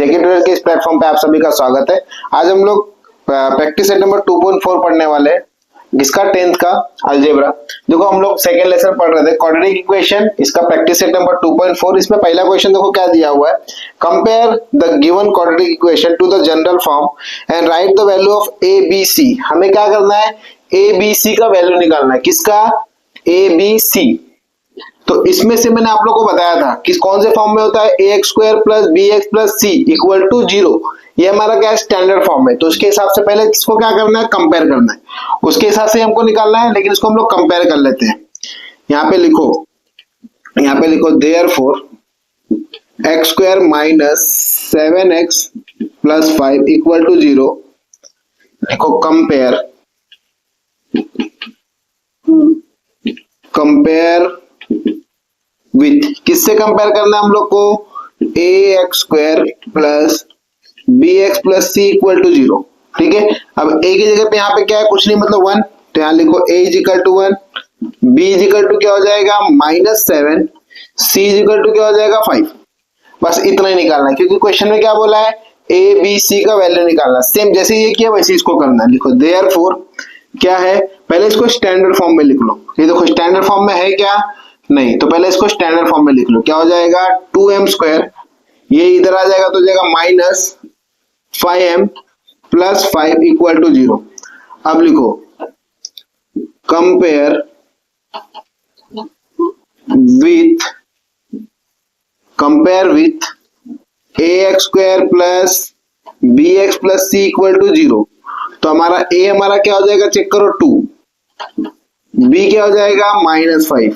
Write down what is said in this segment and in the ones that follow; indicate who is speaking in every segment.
Speaker 1: जेके tutor के इस platform पे आप सभी का स्वागत है। आज हम लोग प्रैक्टिस सेट नंबर 2.4 पढ़ने वाले हैं, जिसका 10th का अलजेब्रा। देखो हम लोग सेकेंड लेसन पढ़ रहे थे क्वाड्रेटिक इक्वेशन, इसका प्रैक्टिस सेट नंबर 2.4। इसमें पहला क्वेश्चन देखो क्या दिया हुआ है, compare the given quadratic equation to the general form and write the value of a b c. हमें क्या करना है, ए बी सी का वैल्यू निकालना है। किसका? A b c. तो इसमें से मैंने आप लोग को बताया था कि कौन से फॉर्म में होता है, A x square plus B x plus C equal to 0। ये हमारा क्या स्टैंडर्ड फॉर्म है। तो उसके हिसाब से पहले इसको क्या करना है, कंपेयर करना है। उसके हिसाब से हमको निकालना है, लेकिन इसको हम लोग कंपेयर कर लेते हैं। यहाँ पे लिखो therefore x square minus 7x plus 5 equal to 0। देखो कंपेयर विथ, किससे कंपेयर करना है हम लोग को, A x square plus B x plus C equal to 0। ठीक है, अब ए की जगह पे यहाँ पे क्या है, कुछ नहीं मतलब 1। तो यहाँ लिखो A is equal to 1, B is equal to क्या हो जाएगा -7, सी इज इक्वल टू क्या हो जाएगा 5। बस इतना ही निकालना है, क्योंकि क्वेश्चन में क्या बोला है, ए बी सी का वैल्यू निकालना। सेम जैसे ये किया वैसे इसको करना है। लिखो देयरफॉर क्या है, पहले इसको स्टैंडर्ड फॉर्म में लिख लो। ये देखो स्टैंडर्ड फॉर्म में है क्या, नहीं, तो पहले इसको स्टैंडर्ड फॉर्म में लिख लो। क्या हो जाएगा, 2m स्क्वायर, ये इधर आ जाएगा तो हो जाएगा minus 5m plus 5 equal to 0। अब लिखो compare with a x square plus B x plus C equal to 0। तो हमारा ए हमारा क्या हो जाएगा, चेक करो 2, बी क्या हो जाएगा -5,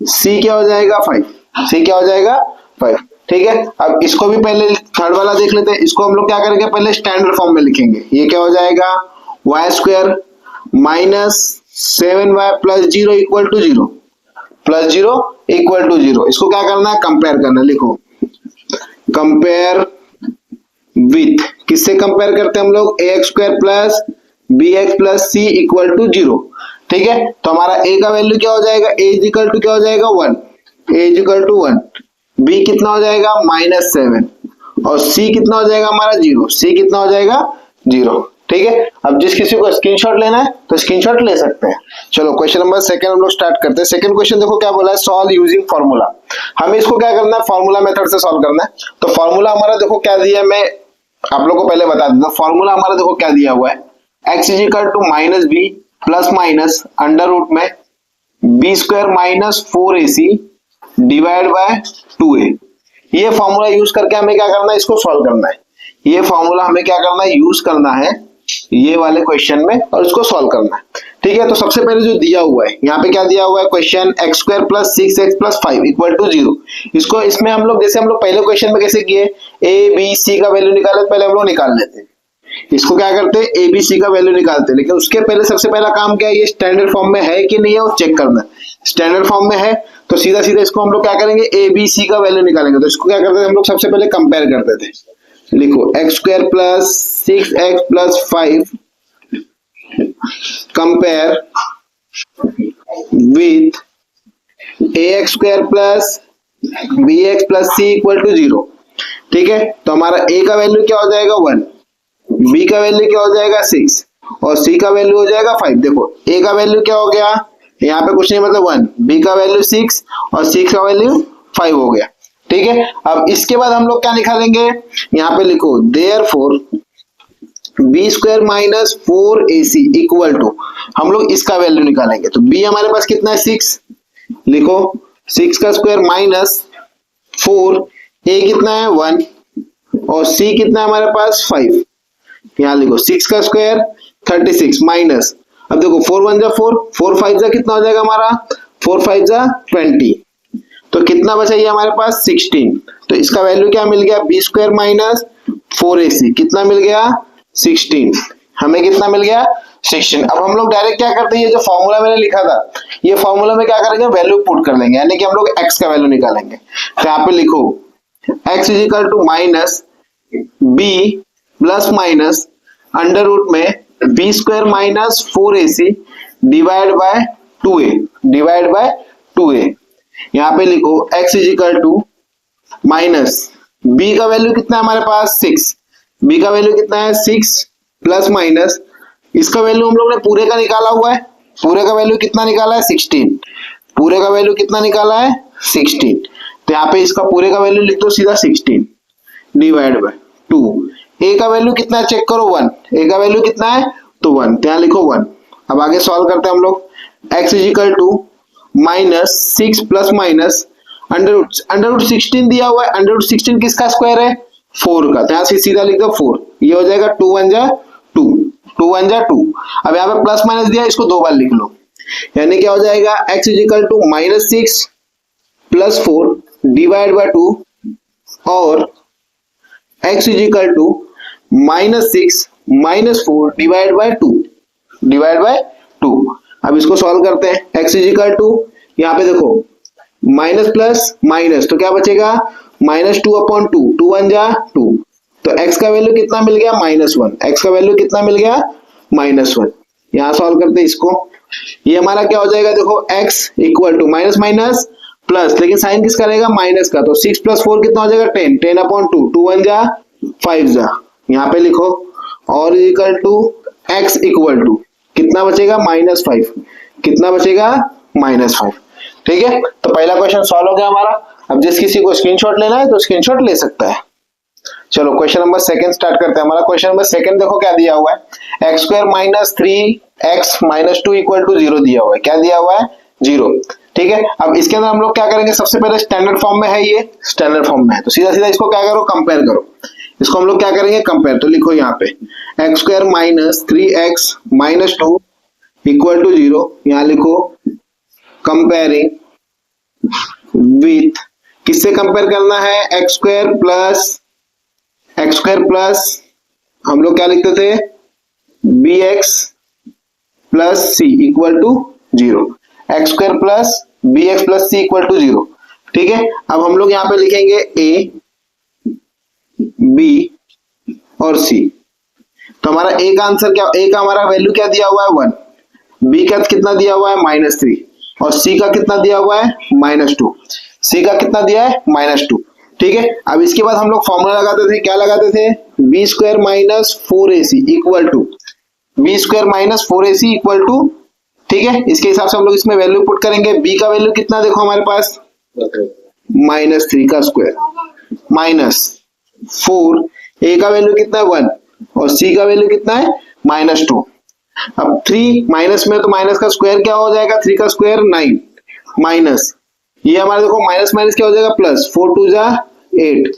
Speaker 1: सी क्या हो जाएगा 5, सी क्या हो जाएगा 5। ठीक है, अब इसको भी पहले थर्ड वाला देख लेते हैं। इसको हम लोग क्या करेंगे, पहले स्टैंडर्ड फॉर्म में लिखेंगे। ये क्या हो जाएगा, y square minus 7y plus 0 equal to 0, plus 0 equal to 0। इसको क्या करना है, कंपेयर करना है। लिखो कंपेयर विथ, किससे कंपेयर करते हैं हम लोग, A x square plus B x plus C equal to 0। ठीक है, तो हमारा a का वैल्यू क्या हो जाएगा, a इज इक्वल टू क्या हो जाएगा 1, a is equal to 1, b कितना हो जाएगा -7 और c कितना हो जाएगा हमारा 0, c कितना हो जाएगा 0। ठीक है, अब जिस किसी को स्क्रीनशॉट लेना है तो स्क्रीनशॉट ले सकते हैं। चलो क्वेश्चन नंबर सेकंड हम लोग स्टार्ट करते हैं। सेकंड क्वेश्चन देखो क्या बोला है, सॉल्व यूजिंग फॉर्मूला। हमें इसको क्या करना है, फॉर्मूला मेथड से सॉल्व करना है। तो फॉर्मूला हमारा देखो क्या दिया है, मैं आप लोग को पहले बता देता हूं। फॉर्मूला हमारा देखो क्या दिया हुआ है, x is equal to minus B plus minus under root में B square minus 4ac divide by 2a। ये फॉर्मूला यूज करके हमें क्या करना है, इसको सॉल्व करना है। ये फॉर्मूला हमें क्या करना है, यूज करना है ये वाले क्वेश्चन में और इसको सॉल्व करना है। ठीक है, तो सबसे पहले जो दिया हुआ है यहाँ पे क्या दिया हुआ है, question x square plus 6x plus 5 equal to 0। इसको इसमें हम लोग जैसे हम लोग पहले क्वेश्चन में कैसे किए, ए बी सी का वैल्यू निकाले, पहले हम लोग निकाल लेते हैं। इसको क्या करते हैं, ए बी सी का वैल्यू निकालते हैं, लेकिन उसके पहले सबसे पहला काम क्या है, ये स्टैंडर्ड फॉर्म में है कि नहीं है वो चेक करना है। स्टैंडर्ड फॉर्म में है तो सीधा सीधा इसको हम लोग क्या करेंगे, ए बी सी का वैल्यू निकालेंगे। तो इसको क्या करते थे हम लोग, सबसे पहले कंपेयर करते थे। लिखो x square plus 6x plus 5 compare with a x square plus B x plus C equal to 0। ठीक है, तो हमारा a का वैल्यू क्या हो जाएगा 1, b का वैल्यू क्या हो जाएगा 6 और c का वैल्यू हो जाएगा 5। देखो a का वैल्यू क्या हो गया, यहाँ पे कुछ नहीं मतलब 1, b का वैल्यू 6 और c का वैल्यू 5 हो गया। ठीक है, अब इसके बाद हम लोग क्या निकालेंगे, यहाँ पे लिखो therefore b square minus 4ac equal to, हम लोग इसका वैल्यू निकालेंगे। तो b हमारे पास कितना है 6, लिखो 6 का स्क्वायर माइनस 4, a कितना है 1 और c कितना है हमारे पास 5। यहाँ लिखो 6 का स्क्वायर 36 माइनस, अब देखो 4 1 जा 4, 4 5 जा कितना हो जाएगा हमारा, 4 5 जा 20। तो कितना बचा ये हमारे पास 16। तो इसका वैल्यू क्या मिल गया, बी स्क्वायर माइनस 4ac कितना मिल गया 16। हमें कितना मिल गया 16। अब हम लोग डायरेक्ट क्या करते हैं, ये जो फॉर्मूला मैंने लिखा था ये फॉर्मूला में क्या करेंगे, वैल्यू पुट कर लेंगे, यानी कि हम लोग x का वैल्यू निकालेंगे। तो यहाँ पे लिखो x is equal to minus b plus minus under root में B square minus 4ac divide by 2a। यहाँ पे लिखो x is equal to minus B का वैल्यू कितना है हमारे पास 6, बी का वैल्यू कितना है 6 प्लस माइनस, इसका वैल्यू हम लोग ने पूरे का निकाला हुआ है, पूरे का वैल्यू कितना निकाला है 16, पूरे का वैल्यू कितना निकाला है 16, तो यहाँ पे इसका पूरे का वैल्यू लिख दो सीधा 16 डिवाइड बाय 2, ए का वैल्यू कितना है चेक करो 1, ए का वैल्यू कितना है तो 1, तो यहाँ लिखो 1। अब आगे सॉल्व करते हैं हम लोग, x is equal to minus 6 plus minus under root 16 दिया हुआ है, अंडर रूट 16 किसका स्क्वायर है 4 का, तो यहाँ से सीधा लिख दो 4, ये हो जाएगा 2 1 जा 2, 2 1 जा 2। अब यहाँ पे प्लस माइनस दिया, इसको 2 बार लिख लो, यानी क्या हो जाएगा x is equal to minus 6 plus 4 divide by 2 और x is equal to minus 6 minus 4 divide by 2। अब इसको सॉल्व करते हैं, x इज इक्वल टू यहाँ पे देखो माइनस प्लस माइनस तो क्या बचेगा माइनस 2 अपॉन 2, 2 1 जा 2, तो x का वैल्यू कितना मिल गया -1, x का वैल्यू कितना मिल गया -1। यहाँ सॉल्व करते हैं इसको, ये हमारा क्या हो जाएगा देखो x equal to minus minus plus, लेकिन साइन किसका रहेगा माइनस का, तो 6 प्लस 4 कितना हो जाएगा 10, 10 अपॉन 2, 2 1 जा 5 जा, यहाँ पे लिखो और equal to x equal to कितना बचेगा -5, कितना बचेगा -5। ठीक है, तो पहला क्वेश्चन सॉल्व हो गया हमारा। अब जिस किसी को स्क्रीनशॉट लेना है तो स्क्रीनशॉट ले सकता है। चलो क्वेश्चन नंबर सेकंड स्टार्ट करते हैं। हमारा क्वेश्चन नंबर सेकंड देखो क्या दिया हुआ है, x square minus 3x minus 2 equal to 0 दिया हुआ है, क्या दिया हुआ है 0। ठीक है, अब इसके अंदर हम लोग क्या करेंगे, सबसे पहले स्टैंडर्ड फॉर्म में है, ये स्टैंडर्ड फॉर्म में है, तो सीधा सीधा इसको क्या करो कंपेयर करो, इसको हम लोग क्या करेंगे कंपेयर, तो लिखो यहाँ पे x square minus 3x minus 2 equal to 0, यहाँ लिखो कंपेयरिंग विथ, किससे कंपेयर करना है x स्क्वायर प्लस हम लोग क्या लिखते थे bx plus c equal to 0, x square plus bx plus c equal to 0। ठीक है, अब हम लोग यहाँ पे लिखेंगे a b और c, तो हमारा a का आंसर क्या, a का हमारा वैल्यू क्या दिया हुआ है 1, b का कितना दिया हुआ है -3 और c का कितना दिया हुआ है -2, c का कितना दिया है -2। ठीक है, अब इसके बाद हम लोग फॉर्मूला लगाते थे, क्या लगाते थे b square minus 4ac equal to b square minus 4ac equal to, ठीक है, इसके हिसाब से हम लोग इसमें वैल्यू पुट करेंगे। b का वैल्यू कितना देखो हमारे पास -3 का स्क्वायर माइनस 4, a का वैल्यू कितना है 1 और c का वैल्यू कितना है -2। अब 3 माइनस में तो माइनस का स्क्वायर क्या हो जाएगा, 3 का स्क्वायर 9 माइनस, ये हमारा देखो माइनस माइनस क्या हो जाएगा प्लस, 4 2 जा 8,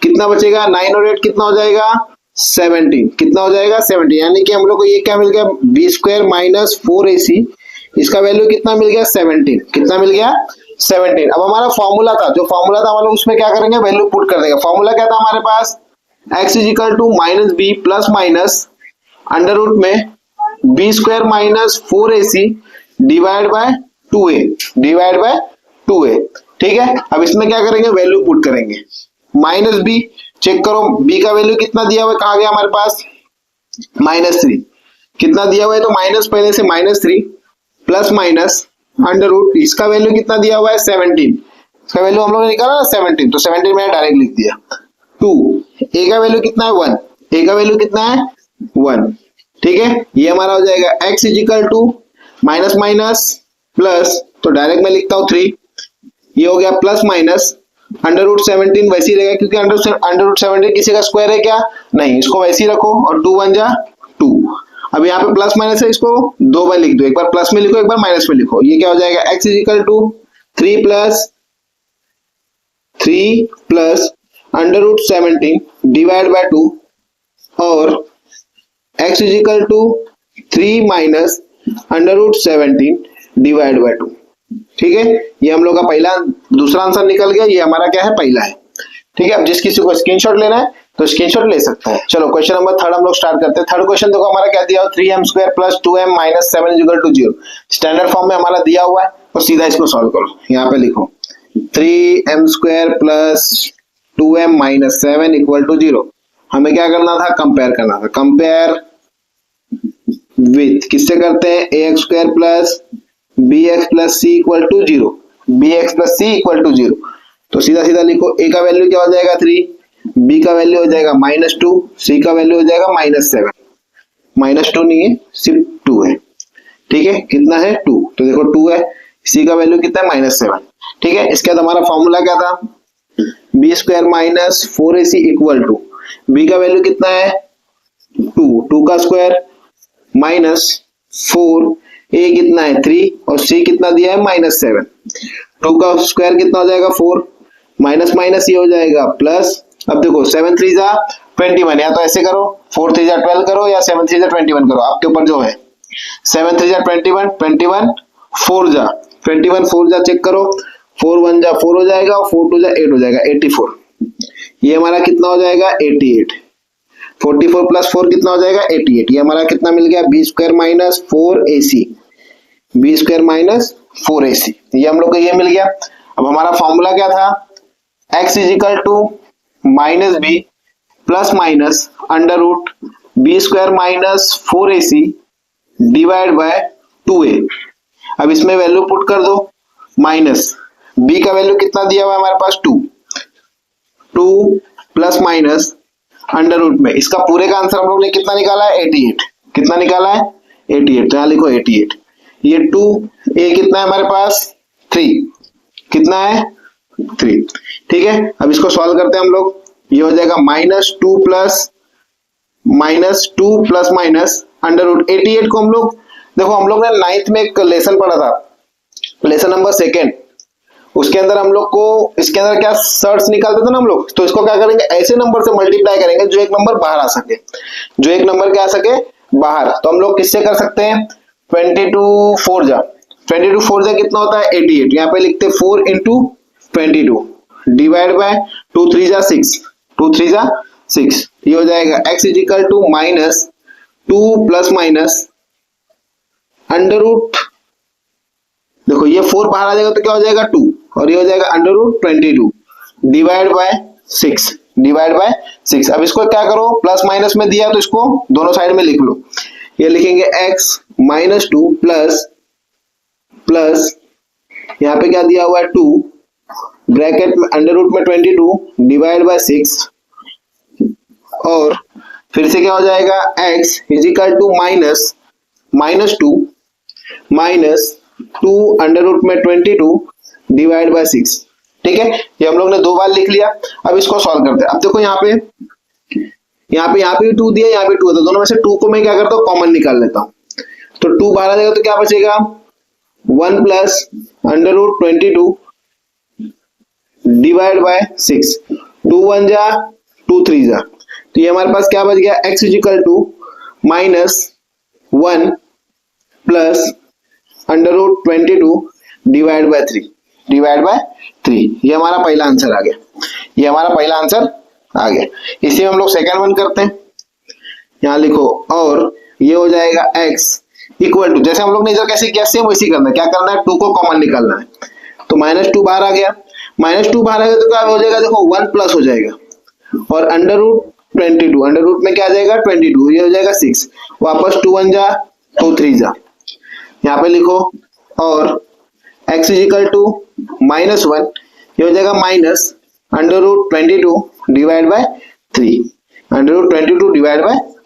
Speaker 1: कितना बचेगा 9 और 8 कितना हो जाएगा 17, कितना हो जाएगा 17, यानी कि हम लोग को ये क्या मिल गया बी स्क्वायर माइनस 4ac, इसका वैल्यू कितना मिल गया 17, कितना मिल गया 17। अब हमारा फॉर्मूला था, जो फॉर्मूला था हम लोग उसमें क्या करेंगे वैल्यू पुट कर देंगे। फॉर्मूला क्या था हमारे पास, x is equal to minus B plus minus under root में B square minus 4ac divide by 2a। ठीक है, अब इसमें क्या करेंगे वैल्यू पुट करेंगे, माइनस बी चेक करो, b का वैल्यू कितना दिया हुआ है, कहा गया हमारे पास -3, कितना दिया हुआ है तो माइनस पहले से -3 प्लस माइनस अंडर रूट, इसका वैल्यू कितना दिया हुआ है 17, इसका वैल्यू हम लोग ने निकाला ना 17, तो 17 मैंने डायरेक्ट लिख दिया। 2 a का वैल्यू कितना है 1, a का वैल्यू कितना है 1। ठीक है, ये हमारा हो जाएगा x is equal to minus minus plus, तो डायरेक्ट मैं लिखता हूँ 3, ये हो गया प्लस माइनस अंडर रूट 17 वैसे ही रहेगा क्योंकि अंडर रूट 17 किसी का स्क्वायर है क्या, नहीं, इसको वैसे ही रखो और 2 1 जा 2। अब यहाँ पे प्लस माइनस है, इसको 2 बार लिख दो, एक बार प्लस में लिखो एक बार माइनस में लिखो, ये क्या हो जाएगा x is equal to 3 plus under root 17 divide by 2 और x is equal to 3 minus under root 17 divide by 2। ठीक है, ये हम लोग का पहला दूसरा आंसर निकल गया, ये हमारा क्या है पहला है। ठीक है, अब जिस किसी को स्क्रीनशॉट लेना है तो स्क्रीनशॉट ले सकता है। चलो क्वेश्चन नंबर थर्ड हम लोग स्टार्ट करते हैं। थर्ड क्वेश्चन देखो हमारा क्या दिया हुआ, 3m square plus 2m minus 7 is equal to 0, standard form में हमारा दिया हुआ है, तो सीधा इसको सॉल्व करो। यहाँ पे लिखो 3m square plus 2m minus 7 equal to 0, हमें क्या करना था कंपेयर करना था, कंपेयर विथ किससे करते हैं ax square plus bx plus c equal to 0, bx plus c equal to 0, तो सीधा सीधा लिखो a का वैल्यू क्या हो जाएगा 3, बी का वैल्यू हो जाएगा -2, सी का वैल्यू हो जाएगा -7, -2 नहीं है सिर्फ 2 है, ठीक है, कितना है 2, तो देखो 2 है, सी का वैल्यू कितना है -7, ठीक है। इसके बाद हमारा फॉर्मूला क्या था, b square minus 4ac equal to, b का वैल्यू कितना है 2, 2 का स्क्वायर माइनस 4, ए कितना है 3 और सी कितना दिया है -7, 2 का स्क्वायर कितना हो जाएगा 4, माइनस माइनस ये हो जाएगा प्लस। अब देखो 7 3 जा 21, या तो ऐसे करो 4 3 जा 12 करो या 7 3 जा 21 करो, आपके ऊपर जो है। 7 3 जा 21, 21 4 जा 21, 4 जा चेक करो, 4 1 जा 4 हो जाएगा और 4 2 जा 8 हो जाएगा 84, ये हमारा कितना हो जाएगा 88, 44 प्लस 4 कितना हो जाएगा 88, ये हमारा कितना मिल गया b square minus 4ac, b square minus 4ac, ये हम लोग को ये मिल गया। अब हमारा फॉर्मूला क्या था, x is equal to minus B plus minus under root b square minus 4ac divide by 2a। अब इसमें वैल्यू पुट कर दो, माइनस b का वैल्यू कितना दिया हुआ है हमारे पास 2 प्लस माइनस अंडर रूट में, इसका पूरे का आंसर हम लोग ने कितना निकाला है 88, कितना निकाला है 88, तो यहाँ लिखो 88, ये 2 a कितना है हमारे पास 3, कितना है 3, ठीक है। अब इसको सॉल्व करते हैं हम लोग, ये हो जाएगा -2 प्लस माइनस अंडर रूट 88 को हम लोग, देखो हम लोग ने 9th में एक लेसन पढ़ा था, लेसन नंबर 2, उसके अंदर हम लोग को इसके अंदर क्या सर्च निकालते थे ना हम लोग, तो इसको क्या करेंगे ऐसे नंबर से मल्टीप्लाई करेंगे जो एक नंबर बाहर आ सके, जो एक नंबर क्या आ सके बाहर, तो हम लोग किससे कर सकते हैं 22 4 जा कितना होता है 88, यहाँ पे लिखते 4 इंटू 22 डिवाइड बाय 2 3 जा 6, ये हो जाएगा x is equal to -2 plus minus under root, देखो ये 4 बाहर आ जाएगा तो क्या हो जाएगा 2 और ये हो जाएगा अंडर रूट 22 डिवाइड बाय 6। अब इसको क्या करो, प्लस माइनस में दिया तो इसको दोनों साइड में लिख लो, ये लिखेंगे x -2 प्लस यहाँ पे क्या दिया हुआ है 2 ब्रैकेट में अंडर रूट में 22 डिवाइड बाय 6, और फिर से क्या हो जाएगा x is equal to -2 under root में 22 डिवाइड बाय 6, ठीक है। ये हम लोग ने 2 बार लिख लिया। अब इसको सॉल्व करते हैं। अब देखो यहाँ पे भी 2 दिया, यहाँ पे 2 है, तो दोनों में से 2 को मैं क्या करता हूँ कॉमन निकाल लेता हूँ, तो 2 बाहर आ जाएगा तो क्या बचेगा 1 plus under root 22 divide by 6, 2 1 जा 2 3 जा, तो ये हमारे पास क्या बच गया x is equal to -1 plus under root 22 divide by 3, ये हमारा पहला आंसर आ गया, इसी में हम लोग सेकंड वन करते हैं, यहाँ लिखो, और ये हो जाएगा x इक्वल टू, जैसे हम लोग ने इधर कैसे किया सेम वैसे करना है, क्या करना है 2 को कॉमन निकालना है, तो -2 बाहर आ गया, -2 बाहर आ गया तो क्या हो जाएगा, देखो 1 प्लस हो जाएगा, और अंडर रूट में क्या आ जाएगा 22, ये हो जाएगा 6, वापस 2 1 जा 2 3 जा, यहाँ पे लिखो, और x इज इक्वल टू -1, ये हो जाएगा minus under root 22 divide by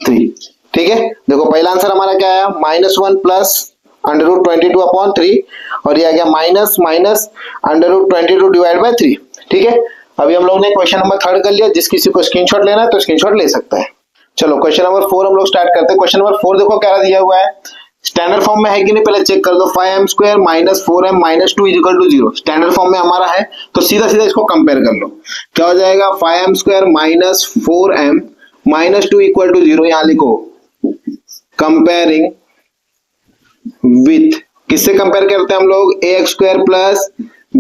Speaker 1: 3, ठीक है। देखो पहला आंसर हमारा क्या आया -1 प्लस अंडर रूट 22 अपॉन 3, और ये आ गया minus under root 22 divide by 3, ठीक है। अभी हम लोग ने क्वेश्चन नंबर 3 कर लिया, जिस किसी को स्क्रीनशॉट लेना है तो स्क्रीनशॉट ले सकता है। चलो क्वेश्चन नंबर 4 हम लोग स्टार्ट करते हैं। क्वेश्चन नंबर 4 देखो क्या दिया हुआ है, स्टैंडर्ड फॉर्म में है कि नहीं पहले चेक कर दो, 5m square minus 4m minus 2 equal to 0, standard form में हमारा है, तो सीधा इसको कंपेयर कर लो, क्या हो जाएगा 5m square minus 4m minus 2 equal to 0, यहाँ लिखो कंपेयरिंग विथ, किससे कंपेयर करते हैं हम लोग, ax square plus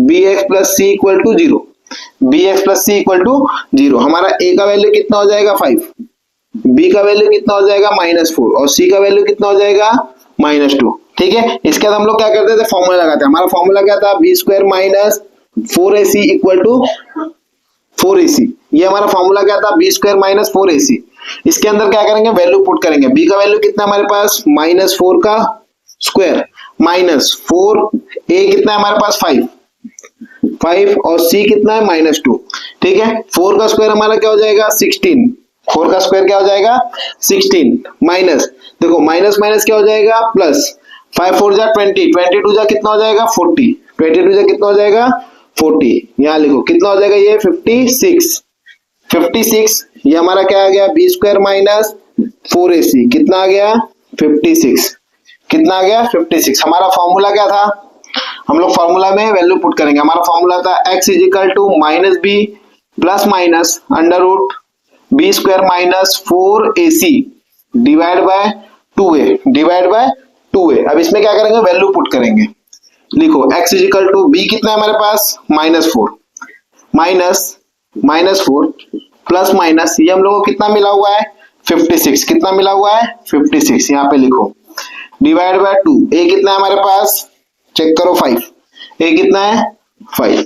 Speaker 1: bx plus c equal to 0, bx plus c equal to 0, हमारा a का वैल्यू कितना हो जाएगा 5, b का वैल्यू कितना हो जाएगा -4 और c का वैल्यू कितना हो जाएगा -2, ठीक है। इसके बाद हम लोग क्या करते थे, फॉर्मूला लगाते हैं, हमारा फॉर्मूला क्या था, b square minus 4ac equal to 4ac, ये हमारा फॉर्मूला क्या था, b स्क्वायर माइनस 4ac। इसके अंदर क्या करेंगे, वैल्यू पुट करेंगे, b का वैल्यू कितना हमारे पास -4 का स्क्वायर माइनस 4, a कितना है हमारे पास 5, 5 और c कितना है -2। ठीक है, 4 का स्क्वायर हमारा क्या हो जाएगा 16। 4 का स्क्वायर क्या हो जाएगा 16 माइनस, देखो माइनस माइनस क्या हो जाएगा प्लस, 5 4 जा 20, 22 जा कितना हो जाएगा 40, 22 जा कितना हो जाएगा 40। यहाँ लिखो कितना हो जाएगा ये 56। 56 ये हमारा क्या आ गया बी स्क्वायर माइनस 4ac कितना आ गया 56। कितना आ गया 56। हमारा फॉर्मूला क्या था, हम लोग फॉर्मूला में वैल्यू पुट करेंगे। हमारा फॉर्मूला था x is equal to minus B plus minus under root b square minus 4ac divide by 2a divide by 2a। अब इसमें क्या करेंगे वैल्यू पुट करेंगे। लिखो x इजिकल टू बी कितना है हमारे पास -4 माइनस 4 प्लस माइनस ये हम लोगों को कितना मिला हुआ है 56। कितना मिला हुआ है 56, यहाँ पे लिखो डिवाइड बाय 2। a कितना है हमारे पास चेक करो 5, a कितना है 5।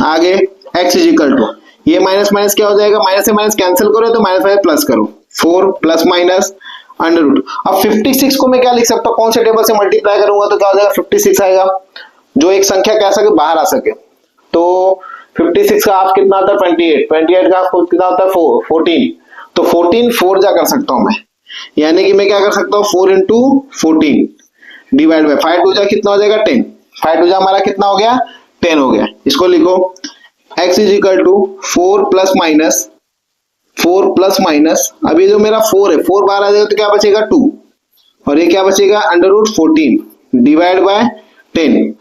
Speaker 1: आगे x इजिकल टू ये माइनस माइनस क्या हो जाएगा, माइनस से माइनस कैंसिल करो तो माइनस 5 प्लस करो 4 प्लस माइनस अंडर रूट। अब 56 को मैं क्या लिख सकता हूँ, कौन से टेबल से मल्टीप्लाई करूंगा तो क्या हो जाएगा 56 आएगा, जो एक संख्या क्या सके बाहर आ सके। तो 56 का हाफ कितना आता है 28, 28 का हाफ कितना होता है 14, तो 14 4 जा कर सकता हूं मैं, यानी कि मैं क्या कर सकता हूँ 4 इंटू 14 डिवाइड बाय 5 2 जा कितना हो जाएगा 10, 5 2 जा हमारा कितना हो गया 10 हो गया। इसको लिखो x is equal to 4 plus minus, अब ये जो मेरा 4 है 4 बाहर आ जाएगा तो क्या बचेगा 2 और ये क्या बचेगा अंडर रूट 14 डिवाइड बाय 10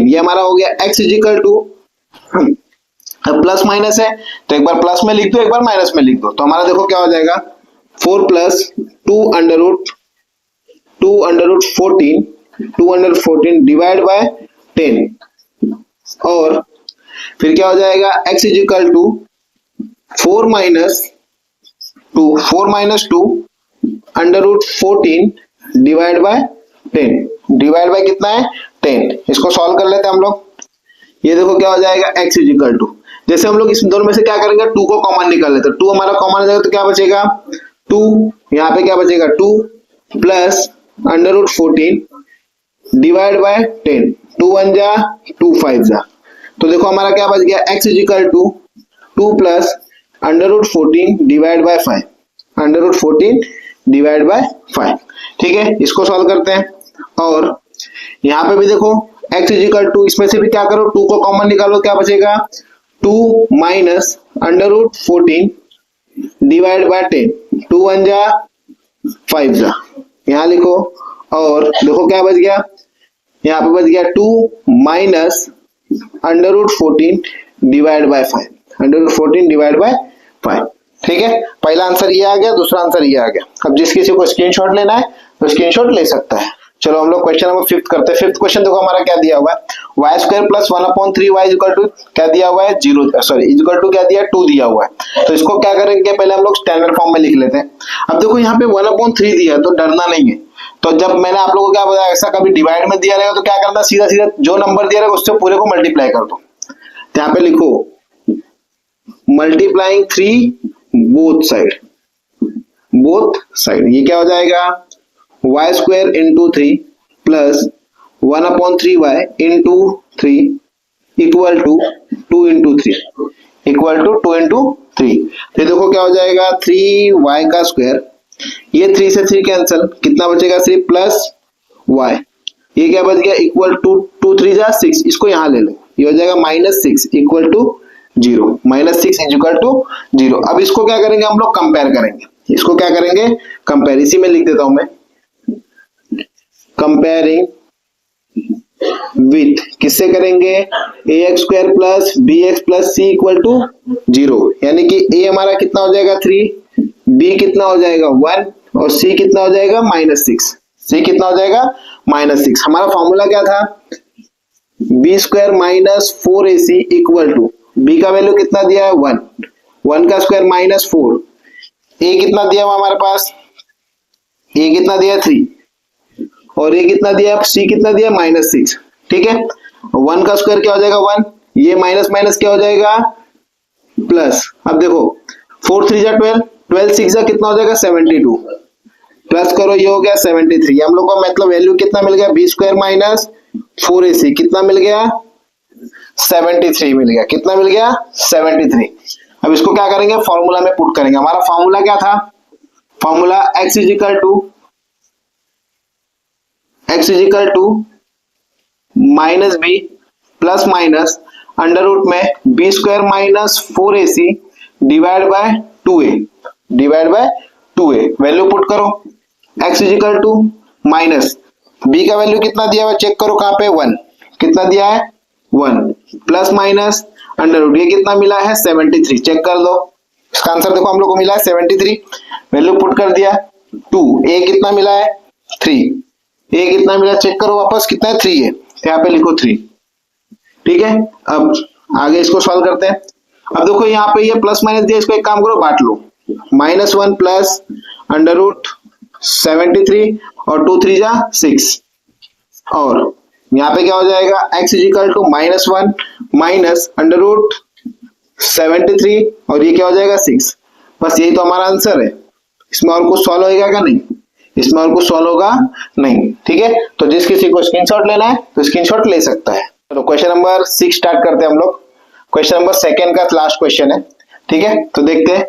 Speaker 1: ये हमारा हो गया x इज इक्वल टू, अब प्लस माइनस है तो एक बार प्लस में लिख दो एक बार माइनस में लिख दो, तो हमारा देखो क्या हो जाएगा 4 plus 2 under root 14 divide by 10 और फिर क्या हो जाएगा x is equal to 4 minus 2 under root 14 divide by 10 divide by कितना है 10। इसको सॉल्व कर लेते हैं हम लोग। ये देखो क्या हो जाएगा x इज इक्वल टू, जैसे हम लोग इस दोनों में से क्या करेंगे 2 को कॉमन निकाल लेते हैं, 2 हमारा कॉमन आ जाएगा तो क्या बचेगा 2, यहाँ पे क्या बचेगा 2 plus under root 14 divide by 10, 2 1 जा 2 5 जा, तो देखो हमारा क्या बच गया x is equal to 2 plus under root 14 divide by 5, under root 14 divide by 5। ठीक है, इसको सॉल्व करते हैं और यहाँ पे भी देखो x इज इक्वल टू, इसमें से भी क्या करो 2 को कॉमन निकालो, क्या बचेगा 2 minus under root 14 divide by 10, 2 1 जा 5 जा, यहाँ लिखो और देखो क्या बच गया, यहाँ पे बच गया 2 minus under root 14 divide by 5, under root 14 divide by 5। ठीक है, पहला आंसर ये आ गया, दूसरा आंसर ये आ गया। अब जिस किसी को स्क्रीनशॉट लेना है तो स्क्रीनशॉट ले सकता है। चलो हम लोग क्वेश्चन नंबर 5 करते हैं। 5th क्वेश्चन देखो हमारा क्या दिया हुआ है, y square plus 1/3 y equal to क्या दिया हुआ है 0, सॉरी इक्वल टू क्या दिया 2 दिया हुआ है। तो इसको क्या करेंगे, पहले हम लोग स्टैंडर्ड फॉर्म में लिख लेते हैं। अब देखो यहाँ पे 1/3 दिया है तो डरना नहीं है, तो जब मैंने आप लोगों को क्या बताया ऐसा कभी डिवाइड में दिया रहेगा तो क्या करना, सीधा सीधा जो नंबर दिया रहेगा उससे पूरे को मल्टीप्लाई कर दो। तो यहाँ पे लिखो मल्टीप्लाइंग 3 बोथ साइड, ये क्या हो जाएगा y square into 3 plus 1/3y into 3 equal to 2 into 3। तो देखो क्या हो जाएगा 3y का स्क्वायर, ये 3 से 3 कैंसिल, कितना बचेगा 3 प्लस y, ये क्या बच गया इक्वल टू 2 3 जा 6, इसको यहाँ ले लो, ये हो जाएगा -6 equal to 0, -6 is equal to 0। अब इसको क्या करेंगे हम लोग कंपेयर करेंगे, इसको क्या करेंगे कंपेयर, इसी में लिख देता हूं मैं कंपेयरिंग विथ, किससे करेंगे ax square plus bx plus c equal to 0, यानी कि a हमारा कितना हो जाएगा 3, b कितना हो जाएगा 1 और c कितना हो जाएगा -6, c कितना हो जाएगा -6। हमारा फॉर्मूला क्या था b square minus 4ac equal to, b का वैल्यू कितना दिया है 1 का स्क्वायर -4, a कितना दिया हुआ हमारे पास, a कितना दिया 3 और ये कितना दिया c कितना दिया -6। ठीक है, 1 का स्क्वायर क्या हो जाएगा 1, ये माइनस माइनस क्या हो जाएगा प्लस। अब देखो 4 3 जा 12, 12 6 जा कितना हो जाएगा 72, प्लस करो ये हो गया 73। हम लोग को मतलब वैल्यू कितना मिल गया b स्क्वायर माइनस 4ac कितना मिल गया 73 मिल गया। कितना मिल गया? 73। अब इसको क्या करेंगे? फॉर्मूला में पुट करेंगे। हमारा फॉर्मूला क्या था? Formula x is equal to minus B plus minus under root में B square minus 4ac divide by 2a value put करो। x is equal to minus b का वैल्यू कितना दिया हुआ चेक करो, कहां पे 1, कितना दिया है 1 प्लस माइनस अंडर रूट, ये कितना मिला है 73, चेक कर दो। इसका आंसर देखो हम लोग को मिला है 73, वैल्यू पुट कर दिया 2, a कितना मिला है 3, a कितना मिला चेक करो वापस, कितना है 3 है, यहाँ पे लिखो 3। ठीक है, अब आगे इसको सॉल्व करते हैं। अब देखो यहाँ पे ये प्लस माइनस दिया, इसको एक काम करो बांट लो, -1 प्लस अंडर रूट 73 और 2 3 जा 6, और यहाँ पे क्या हो जाएगा x is equal to -1 minus under root 73 और ये क्या हो जाएगा 6। बस यही तो हमारा आंसर है। इसमें और कुछ सॉल्व होगा क्या? नहीं, इसमें और कुछ सॉल्व होगा नहीं। ठीक है, तो जिस किसी को स्क्रीनशॉट लेना है तो स्क्रीनशॉट ले सकता है। तो क्वेश्चन नंबर 6 स्टार्ट करते हैं हम लोग। क्वेश्चन नंबर 2 का लास्ट क्वेश्चन है। ठीक है, तो देखते हैं।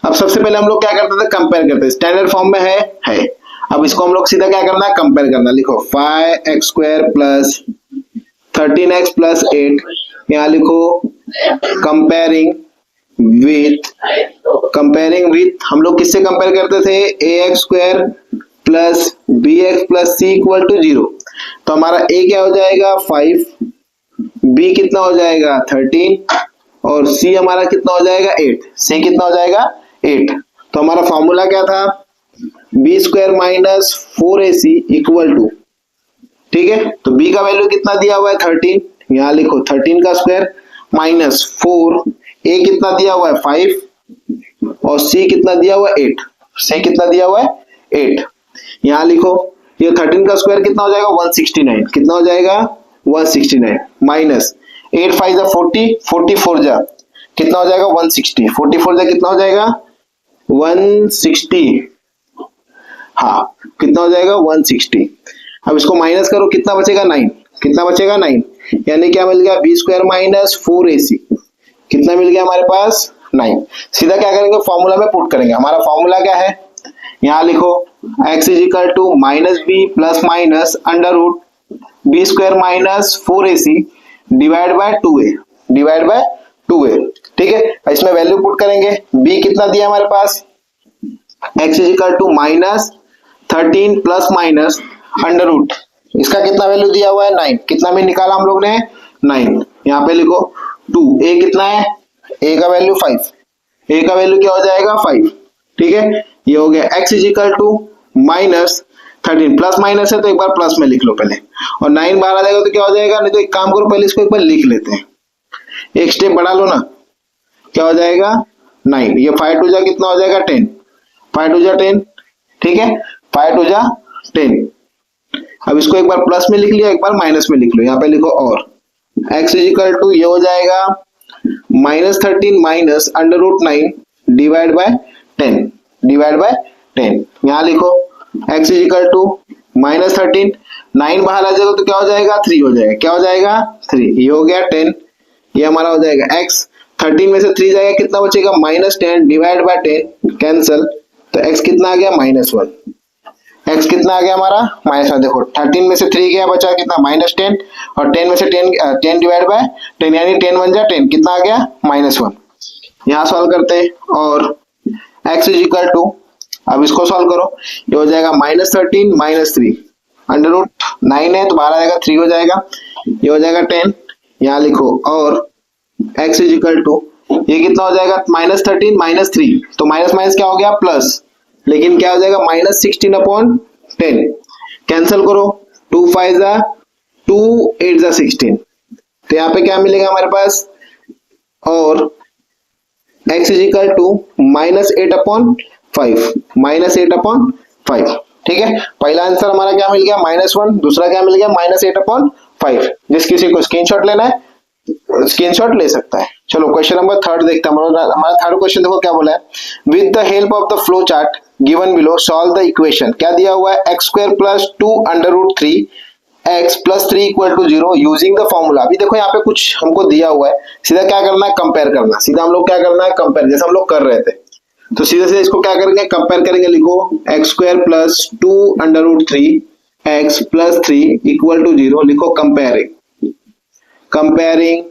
Speaker 1: अब सबसे पहले हम लोग क्या करते थे? कंपेयर करते हैं। स्टैंडर्ड फॉर्म में है। अब इसको हम लोग सीधा क्या करना है? कंपेयर करना। लिखो 5x² प्लस 13x प्लस 8, यहाँ लिखो कंपेयरिंग विथ हम लोग किससे कंपेयर करते थे? ax² plus bx plus c equal to 0। तो हमारा a क्या हो जाएगा 5, b कितना हो जाएगा 13 और c हमारा कितना हो जाएगा 8, c कितना हो जाएगा 8। तो हमारा फॉर्मूला क्या था? B square minus 4ac equal to, ठीक है, तो b का वैल्यू कितना दिया हुआ है 13, यहाँ लिखो 13 का स्क्वायर माइनस 4, a कितना दिया हुआ है 5 और c कितना दिया हुआ है 8, c कितना दिया हुआ है 8, यहाँ लिखो ये 13 का स्क्वायर कितना हो जाएगा 169, कितना हो जाएगा 169 माइनस 8 5 जा 40, 44 जा कितना हो जाएगा 160, 44 जा कितना हो जाएगा 160, हाँ कितना हो जाएगा 160। अब इसको माइनस करो, कितना बचेगा 9, कितना बचेगा 9, यानी क्या मिल गया बी स्क्वायर माइनस 4ac, कितना मिल गया हमारे पास 9। सीधा क्या करेंगे? फॉर्मूला में पुट करेंगे। हमारा फॉर्मूला क्या है? यहाँ लिखो x is equal to minus B plus minus under root b square minus 4ac divide by 2a, ठीक है। इसमें वैल्यू पुट करेंगे। b कितना दिया हमारे पास? x is equal to minus 13 plus minus under root, इसका कितना वैल्यू दिया हुआ है 9, कितना में निकाला हम लोग ने 9, यहाँ पे लिखो 2, a कितना है, a का वैल्यू 5, a का वैल्यू क्या हो जाएगा 5, ठीक है। ये हो गया x is equal to minus 13, plus minus है तो एक बार प्लस में लिख लो पहले, और 9 बाहर आ जाएगा तो क्या हो जाएगा, नहीं तो एक काम करो पहले इसको एक बार लिख लेते हैं, एक स्टेप बढ़ा लो ना, क्या हो जाएगा 9, ये 5 2 जा कितना हो जाएगा 10, 5 2 जा 10, ठीक है, 5 2 जा 10। अब इसको एक बार प्लस में लिख लिया, एक बार माइनस में लिख लो, यहाँ पे लिखो और x इज इक्वल टू ये हो जाएगा minus 13 minus under root 9 divide by 10, यहाँ लिखो x is equal to minus 13, 9 बाहर आ जाएगा तो क्या हो जाएगा 3 हो जाएगा, क्या हो जाएगा 3, ये हो गया 10, ये हमारा हो जाएगा x, 13 में से 3 जाएगा कितना बचेगा -10 डिवाइड बाय 10 कैंसल, तो x कितना आ गया -1, x कितना आ गया हमारा -1। देखो 13 में से 3 गया बचा कितना -10 और 10 में से 10 डिवाइड बाय 10 यानी 10 1 जा 10 कितना आ गया -1। यहाँ सॉल्व करते हैं और x इज इक्वल टू, अब इसको सॉल्व करो, ये हो जाएगा -13 -3 अंडर रूट 9 है तो बाहर आ जाएगा 3 हो जाएगा, ये हो जाएगा 10, यहाँ लिखो और x इज इक्वल टू ये कितना हो जाएगा -13 -3, तो माइनस माइनस क्या हो गया प्लस, लेकिन क्या हो जाएगा -16 अपॉन 10, कैंसिल करो 2 5 जा 2 8 जा 16, तो यहाँ पे क्या मिलेगा हमारे पास, और x is equal to -8 upon 5, ठीक है। पहला आंसर हमारा क्या मिल गया -1, दूसरा क्या मिल गया -8 अपॉन 5। जिस किसी को स्क्रीनशॉट लेना है स्क्रीनशॉट ले सकता है। चलो क्वेश्चन नंबर 3 देखते हैं। हमारा थर्ड क्वेश्चन देखो क्या बोला है, with the help of the flow chart given below solve the equation. क्या दिया हुआ है x² plus 2 under root 3 x plus 3 equal to 0 using the formula. अभी देखो यहाँ पे कुछ हमको दिया हुआ है, सीधा क्या करना है, कंपेयर करना। सीधा हम लोग क्या करना है, कंपेयर, जैसे हम लोग कर रहे थे। तो सीधे सीधे इसको क्या करेंगे, कंपेयर करेंगे। लिखो x square plus 2 under root 3 X plus 3 equal to 0। लिखो कंपेयरिंग, कंपेयरिंग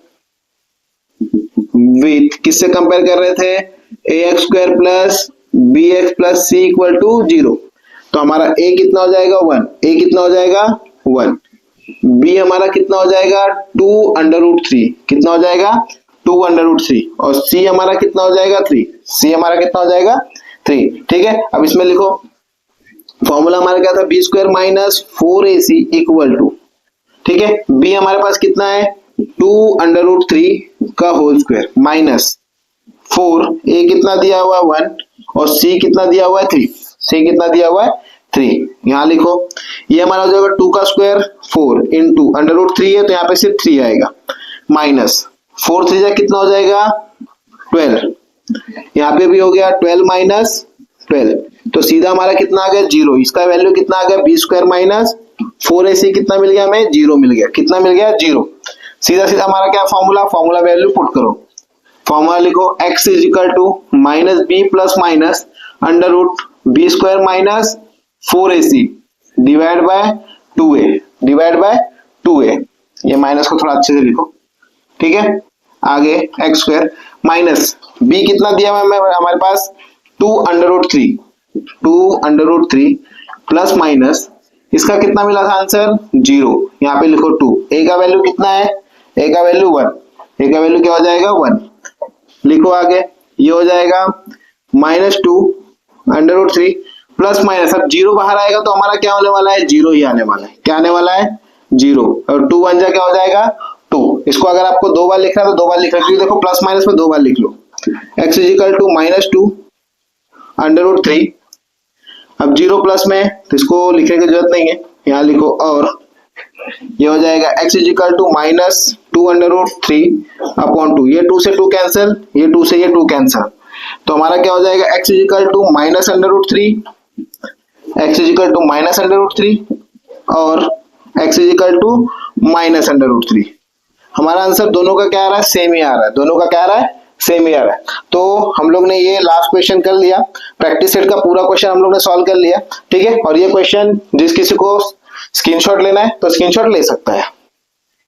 Speaker 1: विथ, किससे कंपेयर कर रहे थे, A x square plus B x plus C equal to 0। तो हमारा a कितना हो जाएगा 1, a कितना हो जाएगा 1, b हमारा कितना हो जाएगा 2 अंडर रूट 3, कितना हो जाएगा 2 अंडर रूट 3, और c हमारा कितना हो जाएगा 3, c हमारा कितना हो जाएगा 3। ठीक है, अब इसमें लिखो फॉर्मूला हमारा क्या था, b square minus 4ac equal to, ठीक है, b हमारे पास कितना है 2 अंडर रूट 3 का होल स्क्वायर माइनस 4, a कितना दिया हुआ है 1, और c कितना दिया हुआ है 3, c कितना दिया हुआ है 3। यहां लिखो ये हमारा हो जाएगा 2 का स्क्वायर 4 इंटू अंडर रूट 3 है तो यहाँ पे सिर्फ 3 आएगा, माइनस 4 3 जा कितना हो जाएगा 12, यहाँ पे भी हो गया 12 माइनस 12, तो सीधा हमारा कितना आ गया 0। इसका वैल्यू कितना आ गया, बी स्क्वायर माइनस 4ac कितना मिल गया हमें, 0 मिल गया। कितना मिल गया 0। सीधा सीधा हमारा क्या फॉर्मूला, फॉर्मूला वैल्यू पुट करो। फॉर्मूला लिखो x is equal to minus B plus minus under root b square minus 4ac divide by 2a, divide by 2a। ये माइनस को थोड़ा अच्छे से लिखो, ठीक है। आगे x स्क्वायर माइनस b कितना दिया हुआ है हमारे पास 2 under root 3, 2 under root 3 plus minus इसका कितना मिला था आंसर 0। यहाँ पे लिखो 2, a का वैल्यू कितना है, a का वैल्यू 1, a का वैल्यू क्या हो जाएगा 1। लिखो आगे ये हो जाएगा minus 2 under root 3 plus minus, अब 0 बाहर आएगा तो हमारा क्या होने वाला है, 0 ही आने वाला है। क्या आने वाला है 0, और 2 1 जा क्या हो जाएगा 2। इसको अगर आपको 2 बार लिखना है तो 2 बार लिख रखिए, देखो प्लस माइनस में 2 बार लिख लो। x is equal to minus 2 under root 3, अब 0 प्लस में तो इसको लिखने की जरूरत नहीं है, यहाँ लिखो, और ये हो जाएगा x is equal to minus 2 under root 3 upon 2, ये 2 से 2 कैंसिल, ये 2 से ये 2 कैंसिल, तो हमारा क्या हो जाएगा x is equal to minus under root 3, x is equal to minus under root 3 और x is equal to minus under root 3। हमारा आंसर दोनों का क्या आ रहा है, सेम ही आ रहा है, दोनों का क्या आ रहा है, सेम ही आ रहा है। तो हम लोग ने ये लास्ट क्वेश्चन कर लिया, प्रैक्टिस सेट का पूरा क्वेश्चन हम लोग ने सॉल्व कर लिया, ठीक है। और ये क्वेश्चन जिस किसी को स्क्रीनशॉट लेना है तो स्क्रीनशॉट ले सकता है।